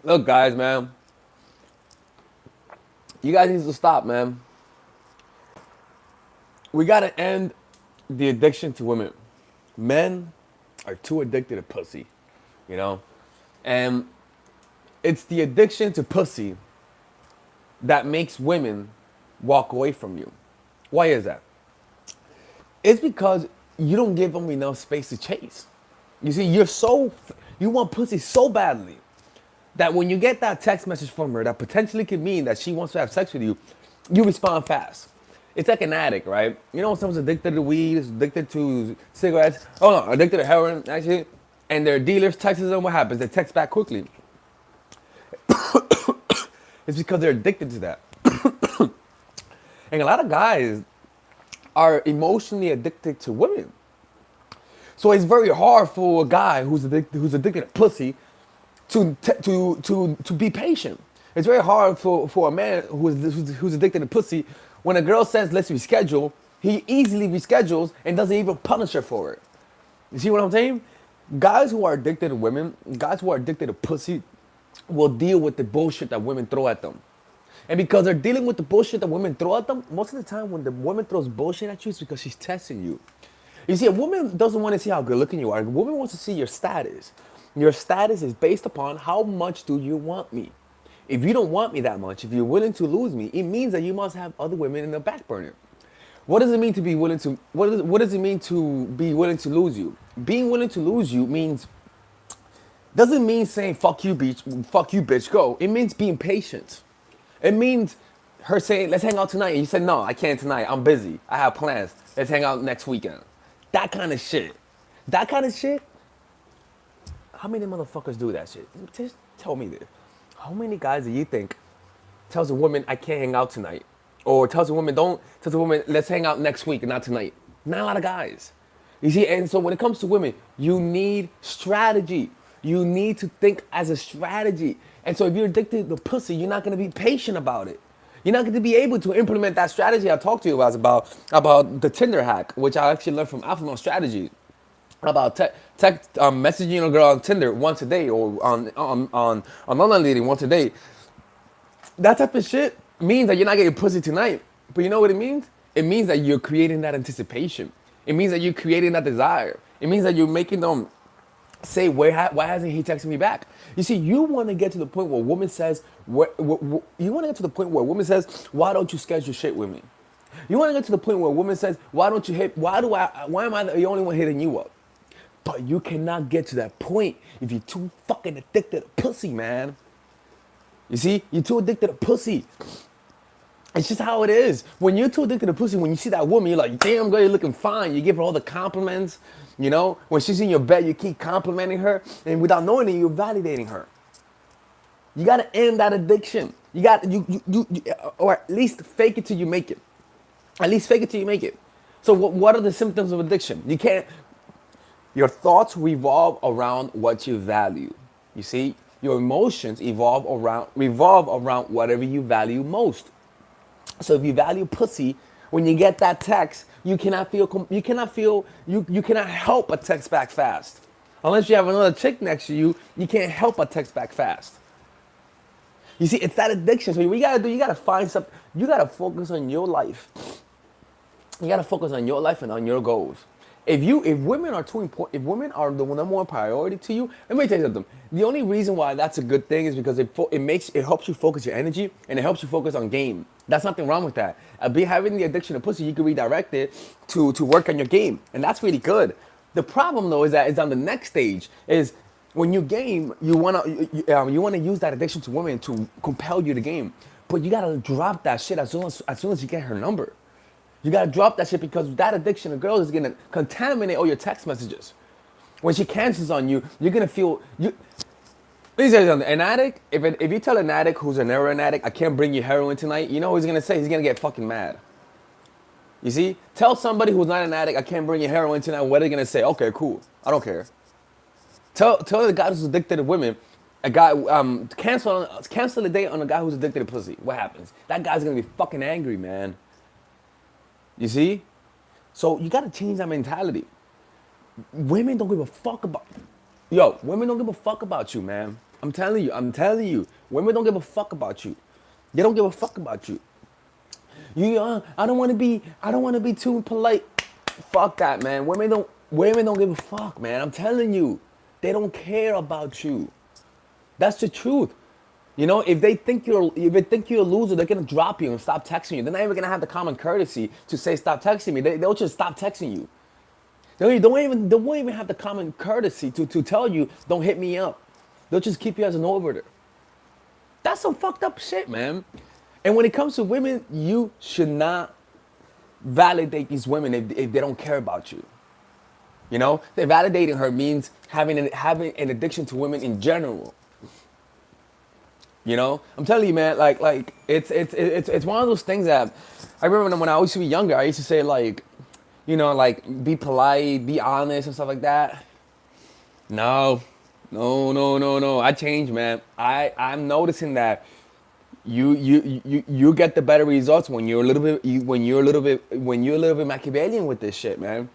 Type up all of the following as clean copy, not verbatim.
Look, guys, man, you guys need to stop, man. We gotta end the addiction to women. Men are too addicted to pussy, you know? And it's the addiction to pussy that makes women walk away from you. Why is that? It's because you don't give them enough space to chase. You see, you want pussy so badly that when you get that text message from her that potentially could mean that she wants to have sex with you respond fast. It's like an addict, right? You know when someone's addicted to weed, is addicted to cigarettes, oh no, addicted to heroin, actually, and their dealers text them, what happens? They text back quickly. It's because they're addicted to that. And a lot of guys are emotionally addicted to women. So it's very hard for a guy who's addicted to pussy to be patient. It's very hard for a man who's addicted to pussy. When a girl says let's reschedule, he easily reschedules and doesn't even punish her for it. You see what I'm saying? Guys who are addicted to women, guys who are addicted to pussy, will deal with the bullshit that women throw at them. And because they're dealing with the bullshit that women throw at them, most of the time when the woman throws bullshit at you, it's because she's testing you. You see, a woman doesn't want to see how good looking you are. A woman wants to see your status. Your status is based upon how much do you want me. If you don't want me that much, if you're willing to lose me, it means that you must have other women in the back burner. What does it mean to be willing to what does it mean to be willing to lose you? Being willing to lose you means doesn't mean saying fuck you bitch, go. It means being patient. It means her saying, let's hang out tonight. And you said, no, I can't tonight. I'm busy. I have plans. Let's hang out next weekend. That kind of shit. That kind of shit. How many motherfuckers do that shit? Just tell me this. How many guys do you think tells a woman I can't hang out tonight? Or tells a woman let's hang out next week and not tonight? Not a lot of guys. You see, and so when it comes to women, you need strategy. You need to think as a strategy. And so if you're addicted to pussy, you're not gonna be patient about it. You're not going to be able to implement that strategy I talked to you about the Tinder hack, which I actually learned from Alpha Male Strategy, about messaging a girl on Tinder once a day or on online dating once a day. That type of shit means that you're not getting pussy tonight. But you know what it means? It means that you're creating that anticipation. It means that you're creating that desire. It means that you're making them say, why hasn't he texted me back? You see, you want to get to the point where a woman says, you want to get to the point where a woman says, why don't you schedule shit with me? You want to get to the point where a woman says, why am I the only one hitting you up? But you cannot get to that point if you're too fucking addicted to pussy, man. You see, you're too addicted to pussy. It's just how it is. When you're too addicted to pussy, when you see that woman, you're like, damn, girl, you're looking fine. You give her all the compliments. You know, when she's in your bed, you keep complimenting her. And without knowing it, you're validating her. You got to end that addiction. Or at least fake it till you make it. At least fake it till you make it. So what are the symptoms of addiction? Your thoughts revolve around what you value. You see, your emotions revolve around whatever you value most. So if you value pussy, when you get that text, you cannot help but text back fast. Unless you have another chick next to you, you can't help but text back fast. You see, it's that addiction. So what you gotta find something. You gotta focus on your life. You gotta focus on your life and on your goals. If women are too important, if women are the number one priority to you, let me tell you something. The only reason why that's a good thing is because it helps you focus your energy and it helps you focus on game. That's nothing wrong with that. Having the addiction to pussy, you can redirect it to work on your game, and that's really good. The problem though is that it's on the next stage. Is when you game, you wanna use that addiction to women to compel you to game, but you gotta drop that shit as soon as you get her number. You gotta drop that shit because that addiction of girls is gonna contaminate all your text messages. When she cancels on you, you're gonna feel you. Let me say something. An addict, if you tell an addict who's an heroin addict, I can't bring you heroin tonight, you know what he's gonna say? He's gonna get fucking mad. You see? Tell somebody who's not an addict, I can't bring you heroin tonight, what are they gonna say? Okay, cool. I don't care. Tell the guy who's addicted to women, a guy cancel a date on a guy who's addicted to pussy. What happens? That guy's gonna be fucking angry, man. You see? So you gotta change that mentality. Women don't give a fuck about you, man. I'm telling you, women don't give a fuck about you. They don't give a fuck about you. I don't want to be too polite. Fuck that, man. Women don't give a fuck, man. I'm telling you, they don't care about you. That's the truth. You know, if they think you're a loser, they're gonna drop you and stop texting you. They're not even gonna have the common courtesy to say stop texting me. They'll just stop texting you. They won't even have the common courtesy to tell you don't hit me up. They'll just keep you as an orbiter. That's some fucked up shit, man. And when it comes to women, you should not validate these women if they don't care about you. You know, they validating her means having an addiction to women in general. You know, I'm telling you, man. Like it's one of those things that I remember when I used to be younger. I used to say like, you know, like be polite, be honest, and stuff like that. No, no. I changed, man. I'm noticing that you get the better results when you're a little bit when you're a little bit Machiavellian with this shit, man.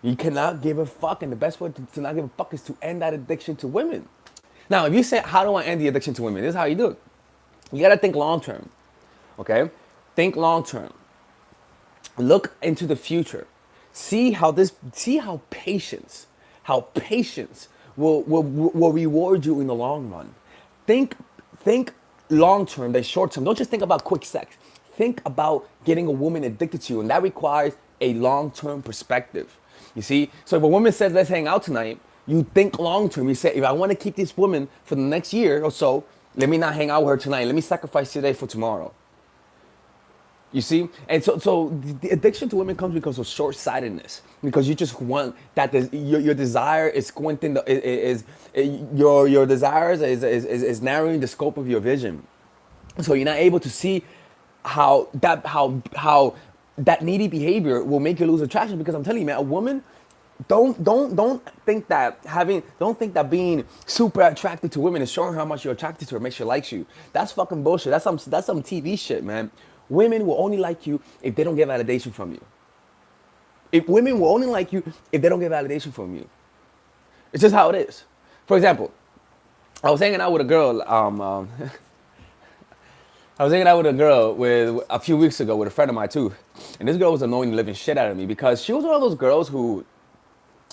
You cannot give a fuck, and the best way to not give a fuck is to end that addiction to women. Now, if you say, how do I end the addiction to women? This is how you do it. You gotta think long term, okay? Think long term. Look into the future. See how patience will reward you in the long run. Think long term than short term. Don't just think about quick sex. Think about getting a woman addicted to you, and that requires a long term perspective. You see? So if a woman says, let's hang out tonight, you think long term. You say, if I want to keep this woman for the next year or so, let me not hang out with her tonight. Let me sacrifice today for tomorrow. You see? And so the addiction to women comes because of short-sightedness. Because you just want that your desire is squinting your desires is narrowing the scope of your vision. So you're not able to see how that needy behavior will make you lose attraction. Because I'm telling you, man, a woman don't think that being super attracted to women is showing her how much you're attracted to her makes her like you. That's fucking bullshit. That's some TV shit, man. Women will only like you if they don't get validation from you. If women will only like you if they don't get validation from you. It's just how it is. For example, I was hanging out with a girl. I was hanging out with a girl with a few weeks ago with a friend of mine too, and this girl was annoying the living shit out of me because she was one of those girls who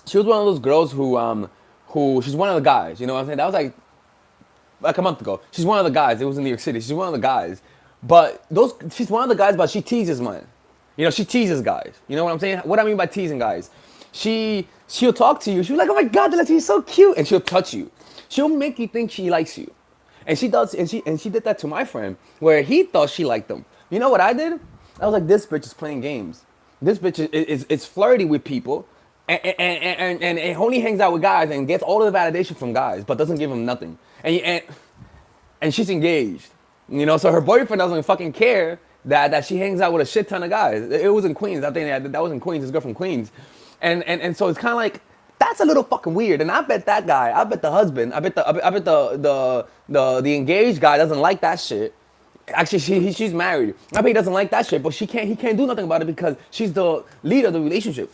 she's one of the guys. You know what I'm saying? That was like a month ago. She's one of the guys. It was in New York City. She's one of the guys. But she's one of the guys, but she teases man. You know, she teases guys. You know what I'm saying? What I mean by teasing guys. She'll talk to you. She'll be like, oh my God, he's so cute. And she'll touch you. She'll make you think she likes you. And she does, and she did that to my friend, where he thought she liked him. You know what I did? I was like, this bitch is playing games. This bitch is flirty with people, and only hangs out with guys and gets all of the validation from guys, but doesn't give them nothing. And she's engaged. You know, so her boyfriend doesn't fucking care that she hangs out with a shit ton of guys. It was in Queens. I think that was in Queens. This girl from Queens. And so it's kind of like, that's a little fucking weird. And I bet that guy, I bet the husband, I bet the engaged guy doesn't like that shit. Actually, she's married. I bet he doesn't like that shit, but he can't do nothing about it because she's the leader of the relationship.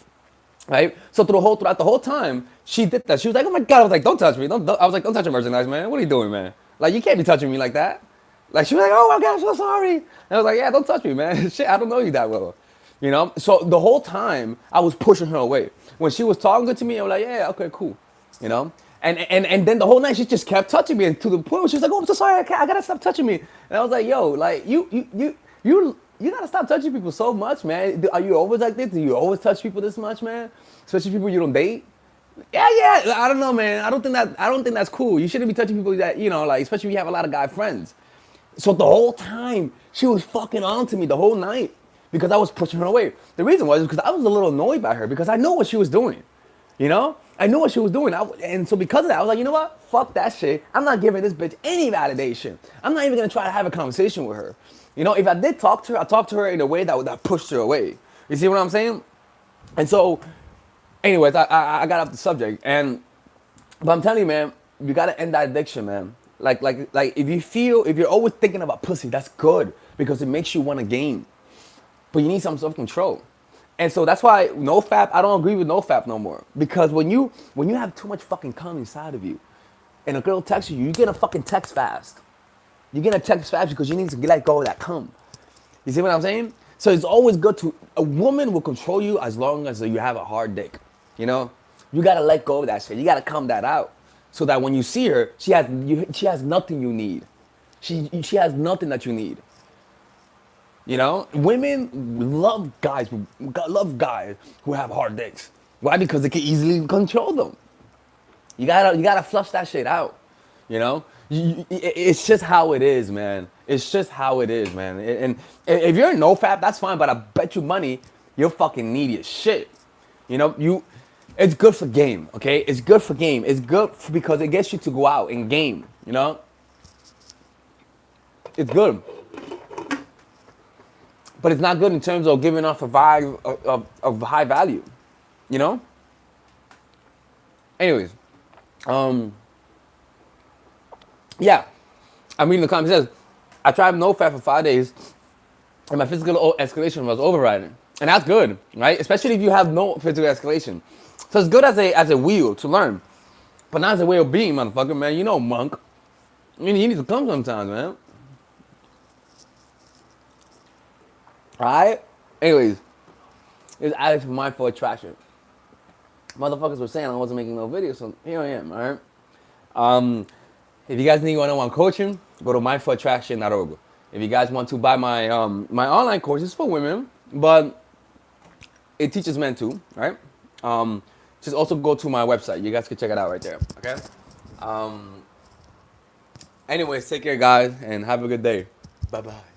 Right? So throughout the whole time, she did that. She was like, oh my God. I was like, don't touch me. I was like, don't touch your merchandise, man. What are you doing, man? Like, you can't be touching me like that. Like, she was like, oh my God, I'm so sorry. And I was like, yeah, don't touch me, man. Shit, I don't know you that well. You know? So the whole time, I was pushing her away. When she was talking to me, I was like, yeah, okay, cool. You know? And then the whole night, she just kept touching me. And to the point where she was like, oh, I'm so sorry. I gotta stop touching me. And I was like, yo, like, you gotta stop touching people so much, man. Are you always like this? Do you always touch people this much, man? Especially people you don't date? Yeah. I don't know, man. I don't think that's cool. You shouldn't be touching people that, you know, like, especially if you have a lot of guy friends. So the whole time, she was fucking on to me the whole night because I was pushing her away. The reason was because I was a little annoyed by her because I know what she was doing. You know? I knew what she was doing. And so because of that, I was like, you know what? Fuck that shit. I'm not giving this bitch any validation. I'm not even going to try to have a conversation with her. You know, if I did talk to her, I talked to her in a way that pushed her away. You see what I'm saying? And so, anyways, I got off the subject. But I'm telling you, man, you got to end that addiction, man. Like if you're always thinking about pussy, that's good because it makes you want to game. But you need some self-control. And so that's why NoFap, I don't agree with NoFap no more. Because when you have too much fucking cum inside of you, and a girl texts you, you're gonna fucking text fast. You're gonna text fast because you need to let go of that cum. You see what I'm saying? So it's always good to, a woman will control you as long as you have a hard dick. You know? You gotta let go of that shit. You gotta calm that out. So that when you see her, she has nothing you need. She has nothing that you need. You know? Women love guys who have hard dicks. Why? Because they can easily control them. You gotta flush that shit out. You know, it's just how it is, man. It's just how it is, man. And if you're no fap, that's fine. But I bet you money, you're fucking needy as shit. You know, it's good for game. Okay, it's good for game. It's good because it gets you to go out and game. You know, it's good. But it's not good in terms of giving off a vibe of high value. You know. Anyways, yeah, I'm reading the comment. It says, I tried no fat for 5 days, and my physical escalation was overriding, and that's good, right? Especially if you have no physical escalation. So it's good as a wheel to learn, but not as a way of being, motherfucker, man. You know, monk. I mean, you need to come sometimes, man. All right. Anyways, it's Alex from Mindful Attraction. Motherfuckers were saying I wasn't making no videos, so here I am. All right. If you guys need one-on-one coaching, go to mindfulattraction.org. If you guys want to buy my my online course, it's for women, but it teaches men too, right? Just also go to my website. You guys can check it out right there, okay? Anyways, take care, guys, and have a good day. Bye-bye.